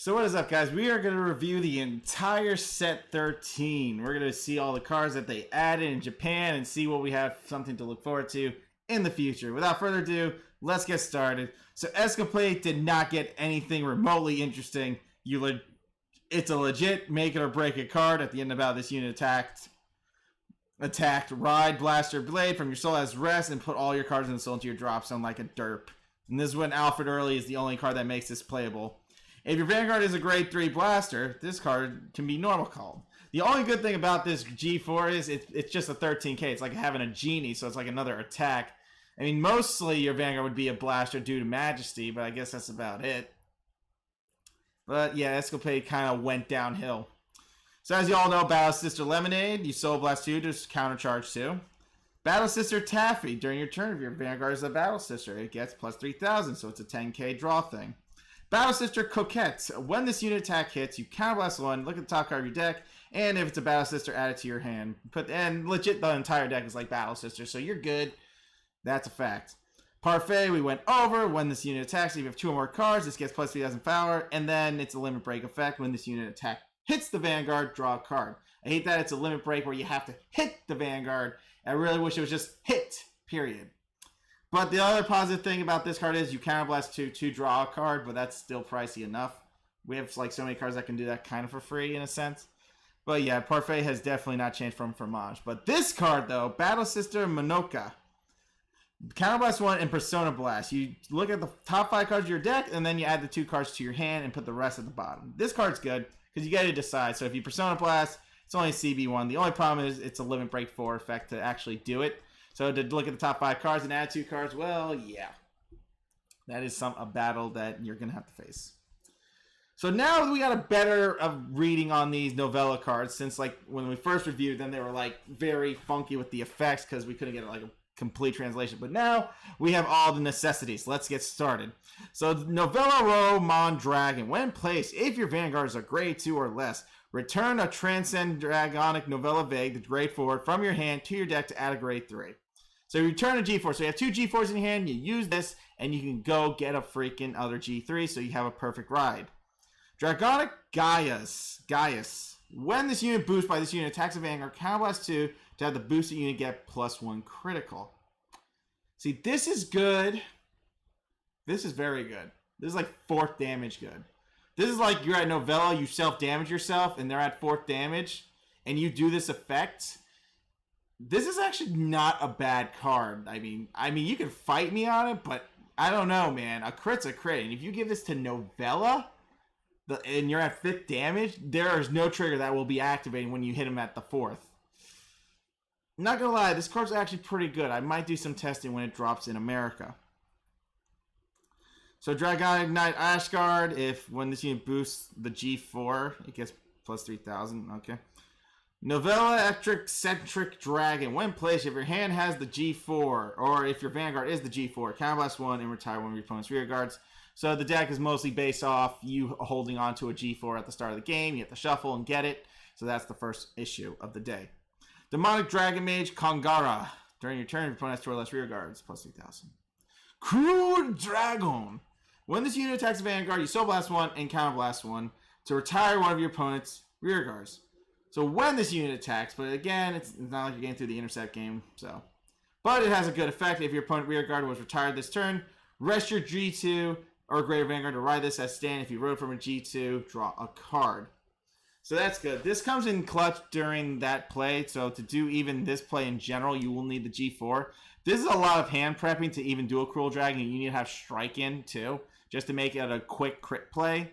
So what is up, guys? We are going to review the entire set 13. We're going to see all the cards that they added in Japan and see what we have something to look forward to in the future. Without further ado, let's get started. So Escapade did not get anything remotely interesting. It's a legit make it or break it card. At the end of battle, this unit attacked, ride Blaster Blade from your soul as rest and put all your cards in the soul into your drop zone like a derp. And this is when Alfred Early is the only card that makes this playable. If your Vanguard is a grade 3 blaster, this card can be normal called. The only good thing about this G4 is it's just a 13k. It's like having a genie, so it's like another attack. I mean, mostly your Vanguard would be a blaster due to Majesty, but I guess that's about it. But yeah, Escapade kind of went downhill. So as you all know, Battle Sister Lemonade, you Soul Blast 2, just countercharge 2. Battle Sister Taffy, during your turn, if your Vanguard is a Battle Sister, it gets plus 3,000, so it's a 10k draw thing. Battle Sister Coquette. When this unit attack hits, you counterblast 1, look at the top card of your deck, and if it's a Battle Sister, add it to your hand. And legit, the entire deck is like Battle Sister, so you're good. That's a fact. Parfait, we went over. When this unit attacks, if you have 2 or more cards, this gets plus 3,000 power, and then it's a limit break effect. When this unit attack hits the Vanguard, draw a card. I hate that it's a limit break where you have to hit the Vanguard. I really wish it was just hit, period. But the other positive thing about this card is you counterblast 2 to draw a card, but that's still pricey enough. We have like so many cards that can do that kind of for free in a sense. But yeah, Parfait has definitely not changed from Fromage. But this card though, Battle Sister Monoka. Counterblast 1 and Persona Blast. You look at the top 5 cards of your deck, and then you add the 2 cards to your hand and put the rest at the bottom. This card's good because you got to decide. So if you Persona Blast, it's only a CB1. The only problem is it's a limit break 4 effect to actually do it. So to look at the top 5 cards and add 2 cards, well, yeah. That is a battle that you're going to have to face. So now we got a better reading on these novella cards, since like when we first reviewed them, they were like very funky with the effects because we couldn't get like a complete translation. But now we have all the necessities. Let's get started. So Novella Row Mondragon. When placed, if your Vanguard is a grade 2 or less, return a Transcend Dragonic Novella Vague, the grade 4, from your hand to your deck to add a grade 3. So you return a G4. So you have 2 G4s in your hand, you use this, and you can go get a freaking other G3, so you have a perfect ride. Dragonic Gaius. When this unit boosts by this unit attacks a Vanguard, counterblast 2 to have the boosted unit get +1 critical. See, this is good. This is very good. This is like 4th damage good. This is like you're at Novella, you self-damage yourself, and they're at 4th damage, and you do this effect. This is actually not a bad card. I mean, you can fight me on it, but I don't know, man. A crit's a crit, and if you give this to Novella, and you're at 5th damage, there is no trigger that will be activating when you hit him at the 4th. Not gonna lie, this card's actually pretty good. I might do some testing when it drops in America. So Dragonic Knight Ashguard, when this unit boosts the G4, it gets plus 3,000. Okay. Novella Eccentric Dragon. When placed, if your hand has the G4, or if your Vanguard is the G4, counterblast 1 and retire 1 of your opponent's rear guards. So the deck is mostly based off you holding on to a G4 at the start of the game. You have to shuffle and get it. So that's the first issue of the day. Demonic Dragon Mage Kongara. During your turn, your opponent has 2 or less rear guards, plus 3,000. Crude Dragon. When this unit attacks a Vanguard, you Soul Blast 1 and Counterblast 1 to retire 1 of your opponent's rear guards. So when this unit attacks, but again, it's not like you're getting through the intercept game, so. But it has a good effect. If your opponent rear guard was retired this turn, rest your G2 or greater Vanguard to ride this as stand. If you rode from a G2, draw a card. So that's good. This comes in clutch during that play, so to do even this play in general, you will need the G4. This is a lot of hand prepping to even do a Cruel Dragon. You need to have Strike in, too, just to make it a quick crit play,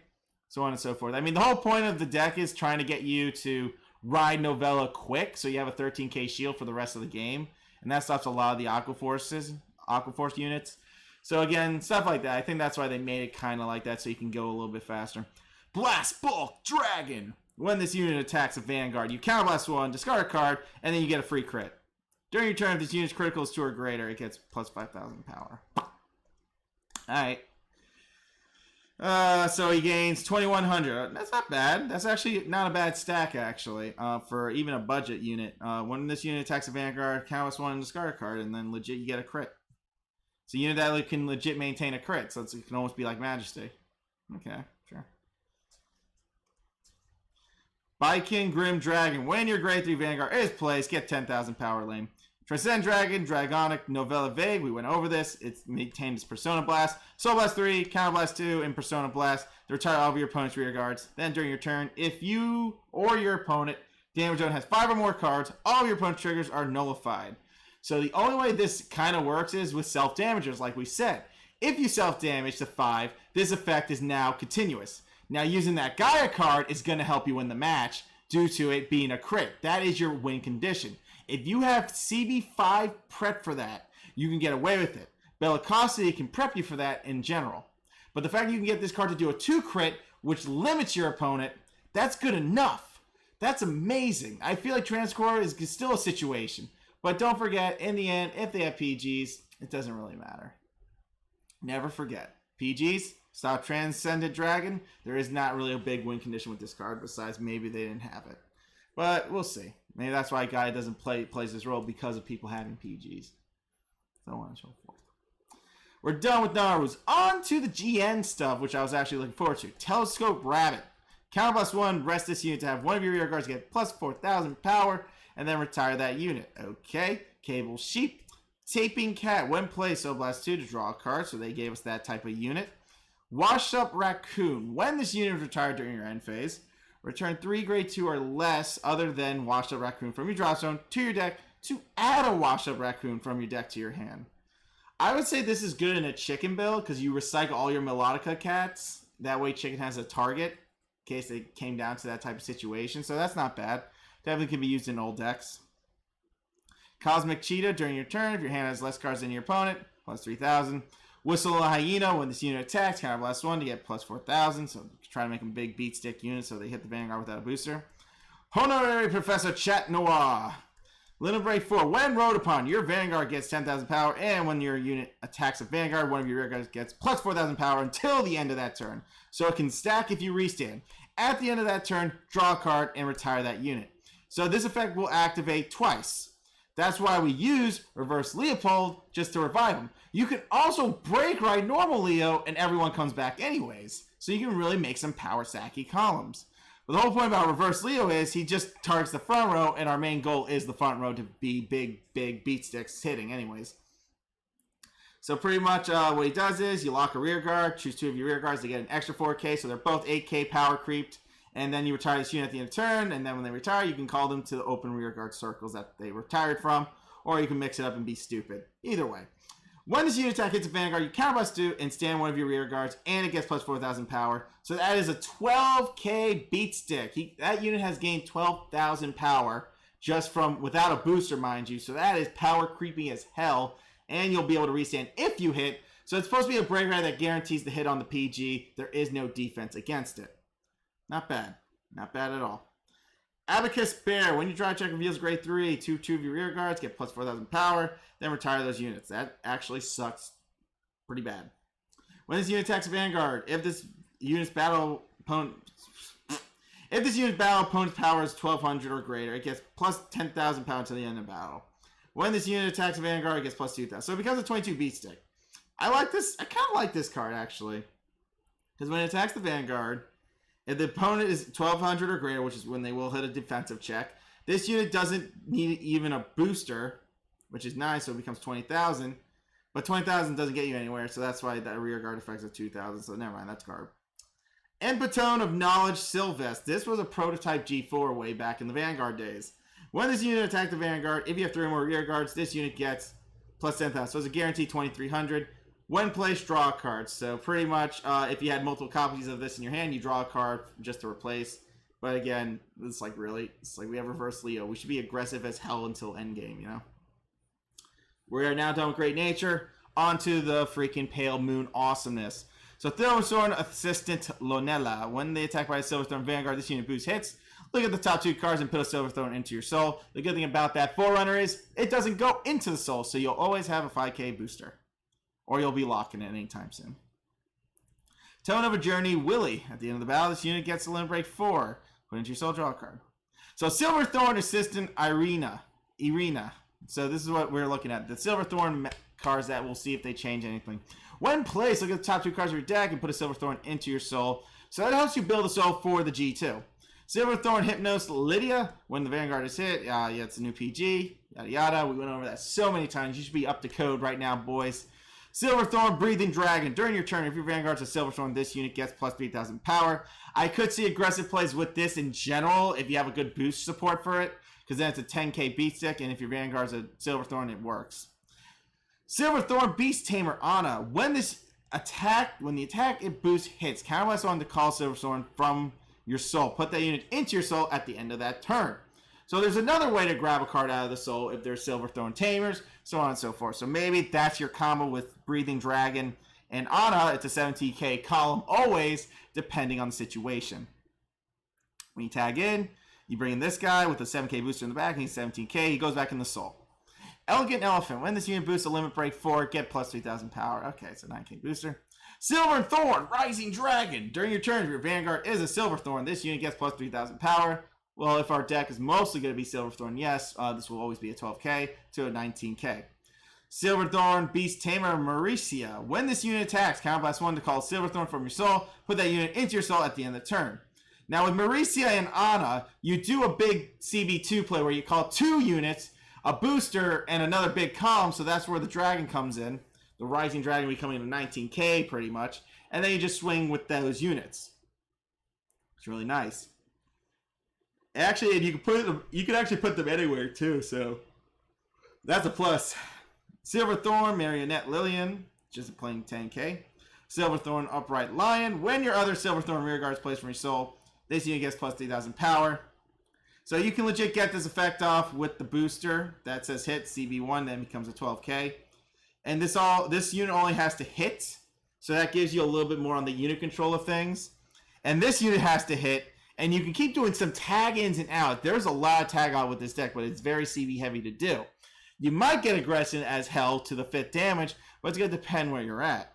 so on and so forth. I mean, the whole point of the deck is trying to get you to ride Novella quick, so you have a 13k shield for the rest of the game, and that stops a lot of the Aquaforce units. So again, stuff like that. I think that's why they made it kind of like that, so you can go a little bit faster. Blast Bulk Dragon. When this unit attacks a Vanguard, you counterblast 1, discard a card, and then you get a free crit. During your turn, if this unit's critical is 2 or greater, it gets plus 5,000 power. Alright. So he gains 2,100. That's not bad. That's actually not a bad stack, actually, for even a budget unit. When this unit attacks a Vanguard, counterblast 1 and discard a card, and then legit you get a crit. It's a unit that can legit maintain a crit, so it can almost be like Majesty. Okay, sure. Baikin Grim Dragon. When your grade 3 Vanguard is placed, get 10,000 power lane. Transcend Dragon, Dragonic, Novella Vague. We went over this. It's maintained its Persona Blast. Soul Blast 3, Counter Blast 2, and Persona Blast to retire all of your opponent's rear guards. Then during your turn, if you or your opponent damage zone has 5 or more cards, all of your opponent's triggers are nullified. So the only way this kind of works is with self-damagers, like we said. If you self-damage to 5, this effect is now continuous. Now using that Gaia card is going to help you win the match due to it being a crit. That is your win condition. If you have CB5 prep for that, you can get away with it. Bellicosity can prep you for that in general. But the fact you can get this card to do a 2 crit, which limits your opponent, that's good enough. That's amazing. I feel like Transcore is still a situation. But don't forget, in the end, if they have PGs, it doesn't really matter. Never forget. PGs, stop Transcendent Dragon. There is not really a big win condition with this card, besides maybe they didn't have it. But we'll see. Maybe that's why Guy doesn't plays this role, because of people having PGs. So on and so forth. We're done with Naru's. On to the GN stuff, which I was actually looking forward to. Telescope Rabbit. Counter +1, rest this unit to have one of your rear guards get plus 4,000 power, and then retire that unit. Okay. Cable Sheep. Taping Cat. When placed, Soul Blast 2 to draw a card, so they gave us that type of unit. Wash Up Raccoon. When this unit is retired during your end phase, return 3 grade 2 or less other than Washed Up Raccoon from your drop zone to your deck to add a Washed Up Raccoon from your deck to your hand. I would say this is good in a chicken build because you recycle all your Melodica cats. That way chicken has a target in case it came down to that type of situation. So that's not bad. Definitely can be used in old decks. Cosmic Cheetah during your turn. If your hand has less cards than your opponent, plus 3,000. Whistle a Hyena. When this unit attacks, Counter Blast 1 to get plus 4,000. So try to make them big beat stick units so they hit the Vanguard without a booster. Honorary Professor Chat Noir. Limit Break 4. When rode upon, your Vanguard gets 10,000 power, and when your unit attacks a Vanguard, one of your rear guards gets plus 4,000 power until the end of that turn. So it can stack if you restand. At the end of that turn, draw a card and retire that unit. So this effect will activate twice. That's why we use Reverse Leopold just to revive him. You can also break right normal Leo and everyone comes back anyways. So you can really make some power sacky columns. But the whole point about Reverse Leo is he just targets the front row, and our main goal is the front row to be big beat sticks hitting anyways. So pretty much what he does is you lock a rear guard, choose 2 of your rear guards to get an extra 4k, so they're both 8k power creeped. And then you retire this unit at the end of turn, and then when they retire, you can call them to the open rear guard circles that they retired from, or you can mix it up and be stupid. Either way. When this unit attack hits a Vanguard, you counter blast 2 and stand one of your rear guards, and it gets plus 4,000 power. So that is a 12k beat stick. That unit has gained 12,000 power just from, without a booster, mind you. So that is power creeping as hell, and you'll be able to restand if you hit. So it's supposed to be a break ride that guarantees the hit on the PG. There is no defense against it. Not bad. Not bad at all. Abacus Bear. When you draw a check, reveals grade 3. 2 of your rear guards get plus 4,000 power. Then retire those units. That actually sucks pretty bad. When this unit attacks a Vanguard, if this unit's battle opponent's power is 1,200 or greater, it gets plus 10,000 power to the end of battle. When this unit attacks a Vanguard, it gets plus 2,000. So it becomes a 22 beat stick. I like this. I kind of like this card actually, because when it attacks the Vanguard, if the opponent is 1,200 or greater, which is when they will hit a defensive check, this unit doesn't need even a booster, which is nice, so it becomes 20,000. But 20,000 doesn't get you anywhere, so that's why that rear guard effects are 2,000, so never mind, that's garb. Empatone of Knowledge Sylvest. This was a prototype G4 way back in the Vanguard days. When this unit attacks the Vanguard, if you have 3 or more rear guards, this unit gets plus 10,000. So it's a guaranteed 2,300. When placed, draw a card. So pretty much, if you had multiple copies of this in your hand, you draw a card just to replace. But again, it's like really, it's like we have Reverse Leo. We should be aggressive as hell until endgame, you know? We are now done with Great Nature. On to the freaking Pale Moon awesomeness. So Silverthorn Assistant Lonella. When they attack by a Silverthorn Vanguard, this unit boosts hits. Look at the top 2 cards and put a Silverthorn into your soul. The good thing about that Forerunner is it doesn't go into the soul, so you'll always have a 5k booster. Or you'll be locking it anytime soon. Tone of a Journey Willy. At the end of the battle, this unit gets a limit break 4. Put into your soul, draw a card. So Silverthorn Assistant Irina. So this is what we're looking at. The Silverthorn cards that we'll see if they change anything. When placed, look at the top 2 cards of your deck and put a Silverthorn into your soul. So that helps you build a soul for the G2. Silverthorn, Hypnos, Lydia. When the Vanguard is hit, yeah, it's a new PG. Yada yada. We went over that so many times. You should be up to code right now, boys. Silverthorn, Breathing Dragon. During your turn, if your Vanguard's a Silverthorn, this unit gets plus 3,000 power. I could see aggressive plays with this in general if you have a good boost support for it, because then it's a 10k beat stick, and if your Vanguard's a Silverthorn, it works. Silverthorn, Beast Tamer, Anna. When the attack it boosts hits, counterblast on to call Silverthorn from your soul. Put that unit into your soul at the end of that turn. So there's another way to grab a card out of the soul if there's Silverthorn Tamers, so on and so forth. So maybe that's your combo with Breathing Dragon and Anna. It's a 17k column always, depending on the situation. When you tag in, you bring in this guy with a 7k booster in the back, and he's 17k. He goes back in the soul. Elegant Elephant. When this unit boosts a limit break 4, get plus 3,000 power. Okay, it's a 9k booster. Silverthorn, Rising Dragon. During your turn, if your Vanguard is a Silverthorn, this unit gets plus 3,000 power. Well, if our deck is mostly going to be Silverthorn, yes, this will always be a 12k to a 19k. Silverthorn, Beast Tamer, Mauricia. When this unit attacks, counterblast 1 to call Silverthorn from your soul. Put that unit into your soul at the end of the turn. Now, with Mauricia and Anna, you do a big CB2 play where you call 2 units, a booster, and another big column, so that's where the dragon comes in. The Rising Dragon becoming a 19k pretty much. And then you just swing with those units. It's really nice. Actually, you can actually put them anywhere too, so that's a plus. Silverthorn, Marionette Lillian, just a plain 10k. Silverthorn, Upright Lion. When your other Silverthorn rearguard is placed from your soul, this unit gets plus 3,000 power. So you can legit get this effect off with the booster that says hit CB1, then becomes a 12k. And this unit only has to hit, so that gives you a little bit more on the unit control of things. And this unit has to hit, and you can keep doing some tag ins and out. There's a lot of tag out with this deck, but it's very CB heavy to do. You might get aggression as hell to the 5th damage, but it's going to depend where you're at.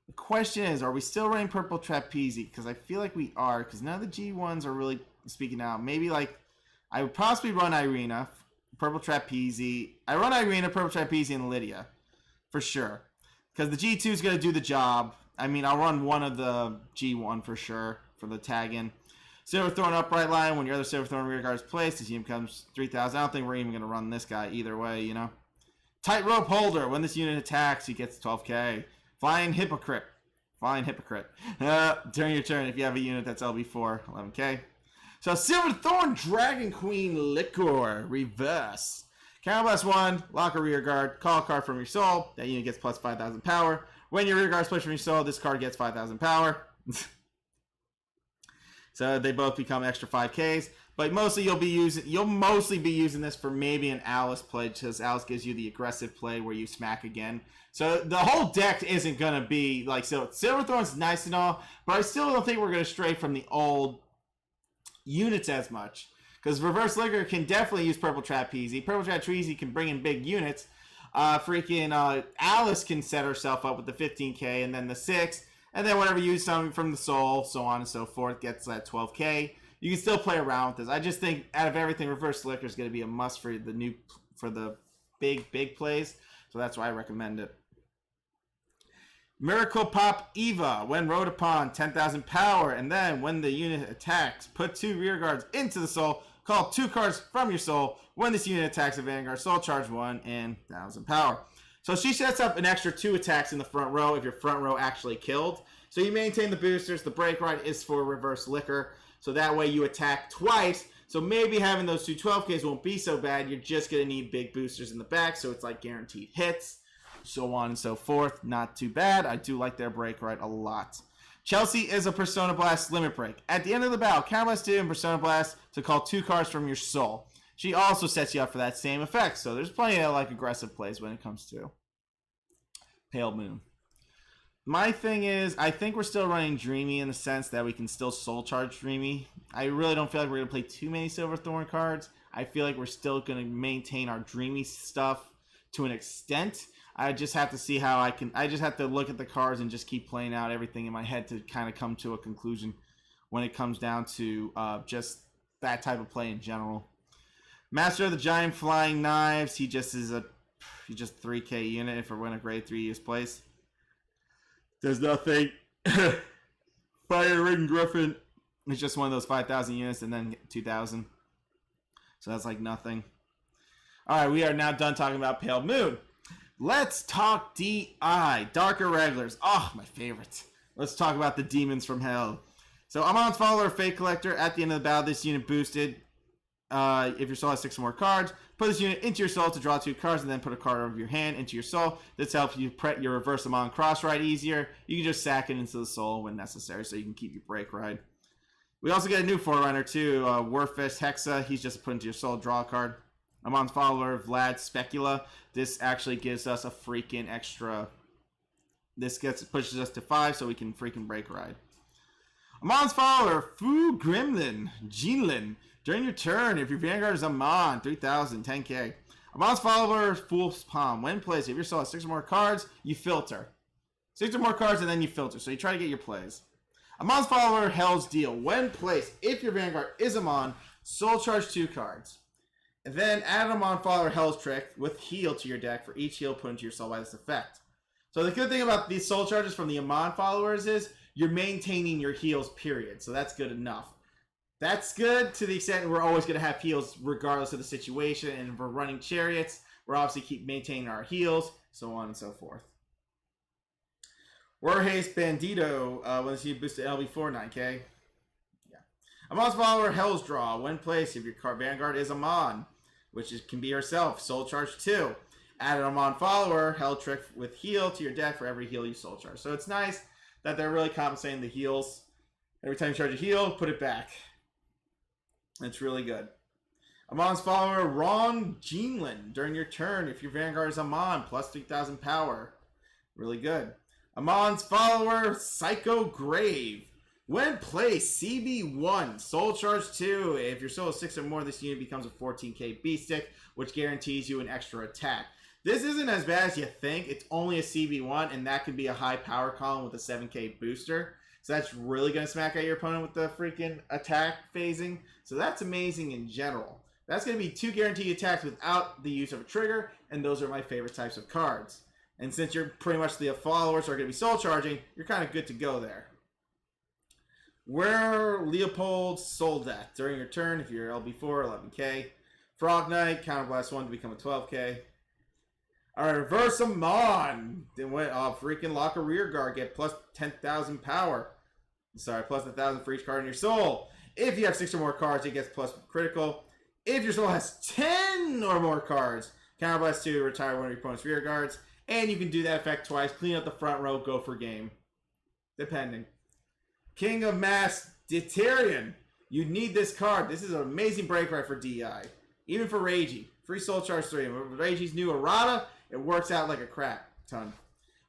The question is, are we still running Purple Trapeze? Because I feel like we are, because none of the G1s are really speaking out. Maybe like, I would possibly run Irina, Purple Trapeze. I run Irina, Purple Trapeze, and Lydia, for sure. Because the G2 is going to do the job. I mean, I'll run one of the G1 for sure, for the tag-in. Silverthorn, Upright Lion. When your other Silverthorn rearguard is placed, this unit becomes 3,000. I don't think we're even going to run this guy either way, you know. Tightrope Holder. When this unit attacks, he gets 12k. Flying Hypocrite. Flying Hypocrite. During your turn, if you have a unit that's LB4, 11k. So Silverthorn, Dragon Queen, Liquor, Reverse. Counterblast 1, lock a rearguard, call a card from your soul. That unit gets plus 5,000 power. When your rearguard is pushed from your soul, this card gets 5,000 power. So they both become extra 5Ks. But mostly you'll mostly be using this for maybe an Alice play, because Alice gives you the aggressive play where you smack again. So the whole deck isn't gonna be like, so Silverthorn's nice and all, but I still don't think we're gonna stray from the old units as much. Because Reverse Liquor can definitely use Purple Trapeze. Purple Trapeze can bring in big units. Alice can set herself up with the 15k and then the 6. And then whenever you use something from the soul, so on and so forth, gets that 12k. You can still play around with this. I just think out of everything, Reverse Liquor is going to be a must for the big plays. So that's why I recommend it. Miracle Pop Eva. When rode upon, 10,000 power. And then when the unit attacks, put 2 rear guards into the soul. Call 2 cards from your soul. When this unit attacks a Vanguard, soul charge 1 and 1,000 power. So she sets up an extra 2 attacks in the front row if your front row actually killed. So you maintain the boosters. The break ride is for Reverse Liquor. So that way you attack twice. So maybe having those 2 12Ks won't be so bad. You're just going to need big boosters in the back. So it's like guaranteed hits. So on and so forth. Not too bad. I do like their break ride a lot. Chelsea is a Persona Blast limit break. At the end of the battle, counterblast 2 and Persona Blast to call 2 cards from your soul. She also sets you up for that same effect. So there's plenty of like aggressive plays when it comes to Pale Moon. My thing is, I think we're still running Dreamy in the sense that we can still soul charge Dreamy. I really don't feel like we're going to play too many Silverthorn cards. I feel like we're still going to maintain our Dreamy stuff to an extent. I just have to see how I just have to look at the cards and just keep playing out everything in my head to kind of come to a conclusion when it comes down to just that type of play in general. Master of the Giant Flying Knives. He just 3k unit if we're in a grade 3 use place. There's nothing. Fire Ring Griffin. It's just one of those 5,000 units and then 2,000. So that's like nothing. All right, we are now done talking about Pale Moon. Let's talk DI, Dark Irregulars. Oh, my favorite. Let's talk about the Demons from Hell. So Amon's Follower, Fate Collector. At the end of the battle, this unit boosted. If your soul has 6 or more cards, put this unit into your soul to draw 2 cards, and then put a card over your hand into your soul. This helps you prep your reverse Amon cross ride easier. You can just sack it into the soul when necessary, so you can keep your break ride. We also get a new Forerunner too, Warfish Hexa. He's just put into your soul, draw a card. Amon's Follower, Vlad Specula. This actually gives us a freaking extra. This pushes us to 5, so we can freaking break ride. Amon's Follower, Fu Gremlin, Jinlin. During your turn, if your Vanguard is Amon, 3,000, 10k. Amon's Follower, Fool's Palm. When placed, if your soul has 6 or more cards, you filter. 6 or more cards, and then you filter. So you try to get your plays. Amon's Follower, Hell's Deal. When placed, if your Vanguard is Amon, soul charge 2 cards. And then add Amon Follower, Hell's Trick with heal to your deck for each heal put into your soul by this effect. So the good thing about these soul charges from the Amon followers is you're maintaining your heals, period. So that's good enough. That's good to the extent we're always going to have heals regardless of the situation. And if we're running chariots, we're obviously keep maintaining our heals, so on and so forth. Warhaste Bandito, when this unit boosted LB4, 9k. Yeah. Amon's Follower, Hell's Draw. When placed, if your card Vanguard is Amon, which can be herself, soul charge 2. Add an Amon Follower, Hell Trick with heal to your deck for every heal you soul charge. So it's nice that they're really compensating the heals. Every time you charge a heal, put it back. It's really good. Amon's Follower, Ron Jinlin. During your turn, if your Vanguard is Amon, plus 3,000 power. Really good. Amon's Follower, Psycho Grave. When placed, CB1, Soul Charge 2. If your soul is 6 or more, this unit becomes a 14k beat stick, which guarantees you an extra attack. This isn't as bad as you think. It's only a CB1, and that could be a high power column with a 7k booster. So that's really going to smack at your opponent with the freaking attack phasing. So that's amazing in general. That's going to be 2 guaranteed attacks without the use of a trigger, and those are my favorite types of cards. And since you're pretty much the followers are going to be soul charging, you're kind of good to go there. Where Leopold Soul Death. During your turn, if you're LB4, 11k. Frog Knight, Counterblast 1 to become a 12k. Alright, Reverse Amon. Then went off freaking lock a rear guard, get plus 10,000 power. Sorry, plus 1,000 for each card in your soul. If you have 6 or more cards, it gets plus critical. If your soul has 10 or more cards, Counterblast 2 to retire one of your opponent's rear guards. And you can do that effect twice. Clean up the front row, go for game. Depending. King of Mass, Deuterion. You need this card. This is an amazing break right for DI. Even for Reiji. Free Soul Charge 3. With Reiji's new errata, it works out like a crap ton.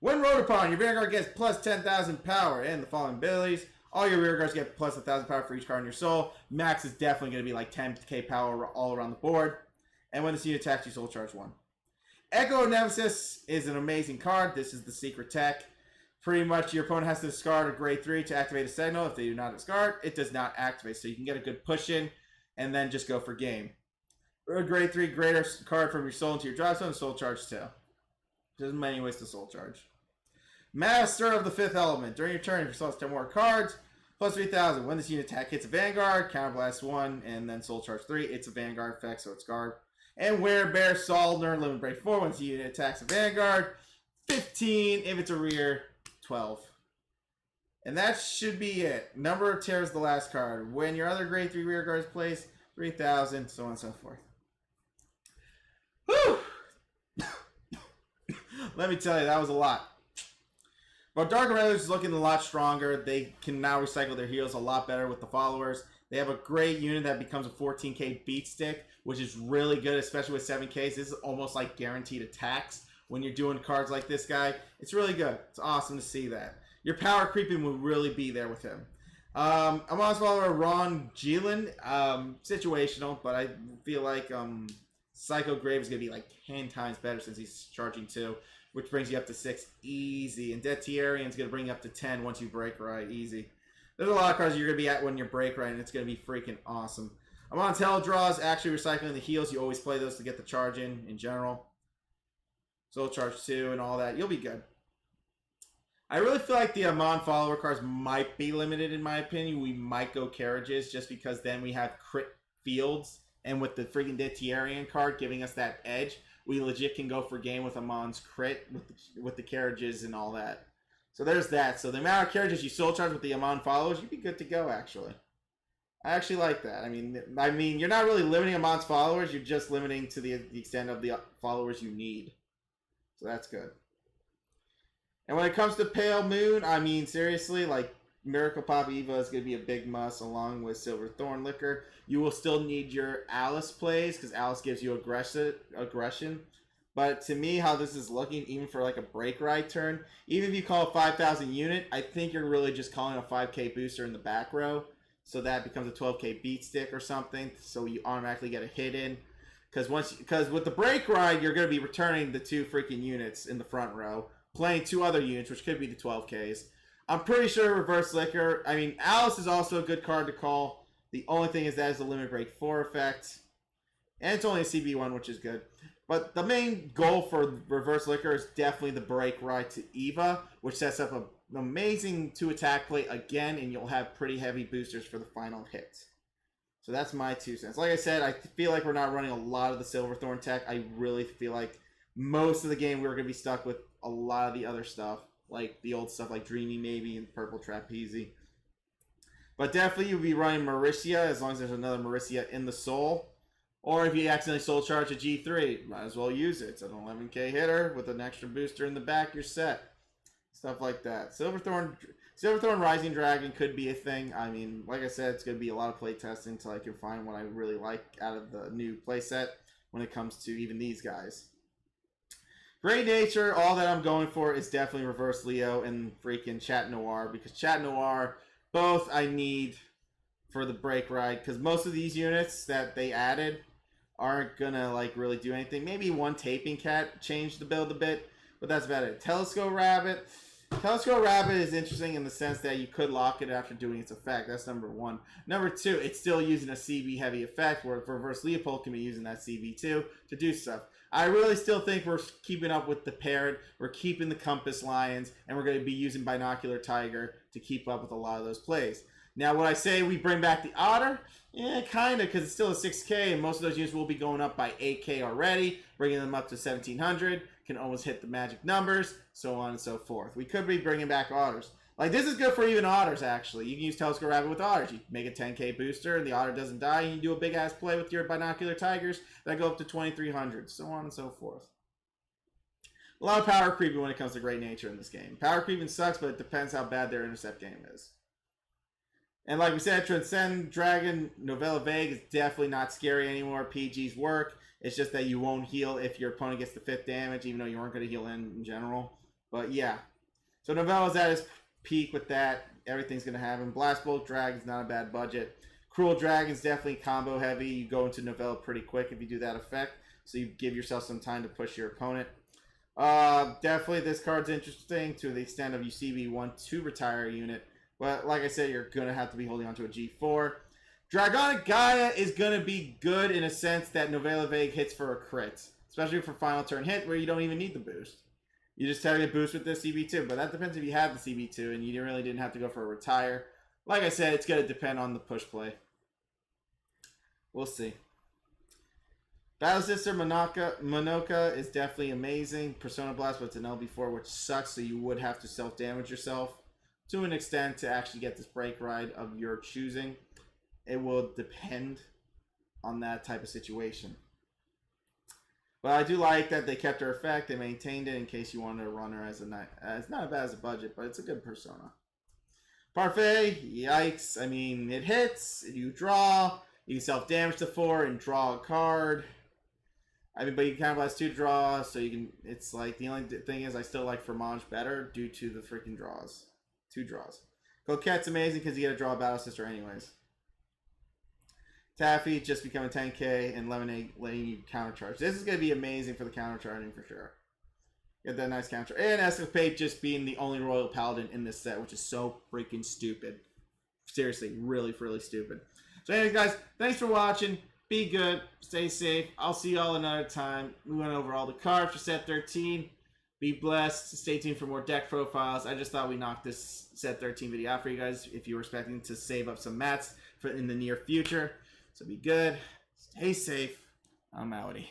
When rode upon, your Vanguard gets plus 10,000 power and the following abilities. All your rear guards get plus 1,000 power for each card in your soul. Max is definitely going to be like 10k power all around the board. And when this unit attacks, you Soul Charge 1. Echo Nemesis is an amazing card. This is the secret tech. Pretty much your opponent has to discard a grade 3 to activate a signal. If they do not discard, it does not activate. So you can get a good push in and then just go for game. A grade 3 greater card from your soul into your drop zone, Soul Charge 2. There's many ways to Soul Charge. Master of the 5th Element. During your turn, if your soul has 10 more cards, plus 3,000. When this unit attack hits a Vanguard, Counterblast 1, and then Soul Charge 3. It's a Vanguard effect, so it's guard. And Werebear Soldner, Limit Break 4. When this unit attacks a Vanguard, 15. If it's a rear, 12. And that should be it. Number of tears, the last card. When your other grade 3 rear guard is placed, 3,000, so on and so forth. Whew! Let me tell you, that was a lot. But Dark Irregulars is looking a lot stronger. They can now recycle their heals a lot better with the followers. They have a great unit that becomes a 14k beat stick, which is really good, especially with 7ks. This is almost like guaranteed attacks when you're doing cards like this guy. It's really good. It's awesome to see that. Your power creeping will really be there with him. Amon's Follower, Ron Gielan. Situational, but I feel like Psycho Grave is going to be like 10 times better since he's charging 2, which brings you up to 6 easy. And Deuterion is going to bring you up to 10 once you break right, easy. There's a lot of cards you're going to be at when you're break right, and it's going to be freaking awesome. Amon's Hell Draws, actually recycling the heals. You always play those to get the charge in general. Soul Charge 2 and all that. You'll be good. I really feel like the Amon follower cards might be limited in my opinion. We might go carriages just because then we have crit fields, and with the freaking Detiarian card giving us that edge, we legit can go for game with Amon's crit with the carriages and all that. So there's that. So the amount of carriages you soul charge with the Amon followers, you'd be good to go actually. I actually like that. I mean, you're not really limiting Amon's followers. You're just limiting to the extent of the followers you need. So that's good. And when it comes to Pale Moon, I mean, seriously, like, Miracle Pop Eva is going to be a big must along with Silver Thorn Liquor. You will still need your Alice plays because Alice gives you aggression. But to me, how this is looking, even for like a break ride turn, even if you call a 5,000 unit, I think you're really just calling a 5k booster in the back row. So that becomes a 12k beat stick or something. So you automatically get a hit in. Because with the break ride, you're going to be returning the 2 freaking units in the front row, playing 2 other units, which could be the 12Ks. I'm pretty sure Reverse Liquor, I mean, Alice is also a good card to call. The only thing is that is the Limit Break 4 effect. And it's only a CB1, which is good. But the main goal for Reverse Liquor is definitely the break ride to Eva, which sets up an amazing 2-attack play again, and you'll have pretty heavy boosters for the final hit. So that's my 2 cents. Like I said, I feel like we're not running a lot of the Silverthorn tech. I really feel like most of the game we're going to be stuck with a lot of the other stuff, like the old stuff like Dreamy maybe and Purple Trapeze. But definitely you'll be running Mauricia as long as there's another Mauricia in the soul. Or if you accidentally soul charge a G3, might as well use it. It's an 11k hitter with an extra booster in the back, you're set. Stuff like that. Silverthorn Rising Dragon could be a thing. I mean, like I said, it's going to be a lot of play testing until I can find what I really like out of the new playset when it comes to even these guys. Great Nature, all that I'm going for is definitely Reverse Leo and freaking Chat Noir, because Chat Noir, both I need for the break ride, because most of these units that they added aren't going to like really do anything. Maybe one Taping Cat changed the build a bit, but that's about it. Telescope Rabbit is interesting in the sense that you could lock it after doing its effect. That's number 1. Number 2, it's still using a CB heavy effect, where Reverse Leopold can be using that CB2 to do stuff. I really still think we're keeping up with the Parrot, we're keeping the Compass Lions, and we're going to be using Binocular Tiger to keep up with a lot of those plays. Now, would I say we bring back the Otter? Yeah, kind of, because it's still a 6k, and most of those units will be going up by 8k already, bringing them up to 1700, can almost hit the magic numbers, so on and so forth. We could be bringing back Otters. Like, this is good for even Otters, actually. You can use Telescope Rabbit with Otters. You make a 10k booster, and the Otter doesn't die, and you do a big-ass play with your Binocular Tigers that go up to 2300, so on and so forth. A lot of power creeping when it comes to Great Nature in this game. Power creeping sucks, but it depends how bad their intercept game is. And like we said, Transcend Dragon Novella Vague is definitely not scary anymore. PG's work. It's just that you won't heal if your opponent gets the 5th damage, even though you weren't going to heal in general. But yeah. So Novella's at his peak with that. Everything's going to happen. Blast Bolt Dragon's not a bad budget. Cruel Dragon's definitely combo heavy. You go into Novella pretty quick if you do that effect. So you give yourself some time to push your opponent. Definitely this card's interesting to the extent of you CB1 to retire a unit. But like I said, you're going to have to be holding on to a G4. Dragonic Gaia is going to be good in a sense that Novella Vague hits for a crit. Especially for final turn hit where you don't even need the boost. You just target boost with the CB2. But that depends if you have the CB2 and you really didn't have to go for a retire. Like I said, it's going to depend on the push play. We'll see. Battle Sister Monoka is definitely amazing. Persona Blast, but it's an LB4, which sucks, so you would have to self-damage yourself to an extent to actually get this break ride of your choosing. It will depend on that type of situation. But I do like that they kept her effect. They maintained it in case you wanted to run her as a... it's not as bad as a budget, but it's a good persona. Parfait, yikes. I mean, it hits, you draw, you can self-damage to 4 and draw a card. I mean, but you can counterblast 2 draws, so you can... It's like, the only thing is I still like Fromage better due to the freaking draws. 2 draws. Coquette's amazing because you get to draw a Battle Sister anyways. Taffy just becoming 10k and Lemonade letting you countercharge. This is going to be amazing for the countercharging for sure. Get that nice counter. And Escapade just being the only Royal Paladin in this set, which is so freaking stupid. Seriously, really, really stupid. So anyways, guys, thanks for watching. Be good. Stay safe. I'll see y'all another time. We went over all the cards for set 13. Be blessed. Stay tuned for more deck profiles. I just thought we knocked this set 13 video out for you guys if you were expecting to save up some mats for in the near future. So be good. Stay safe. I'm outie.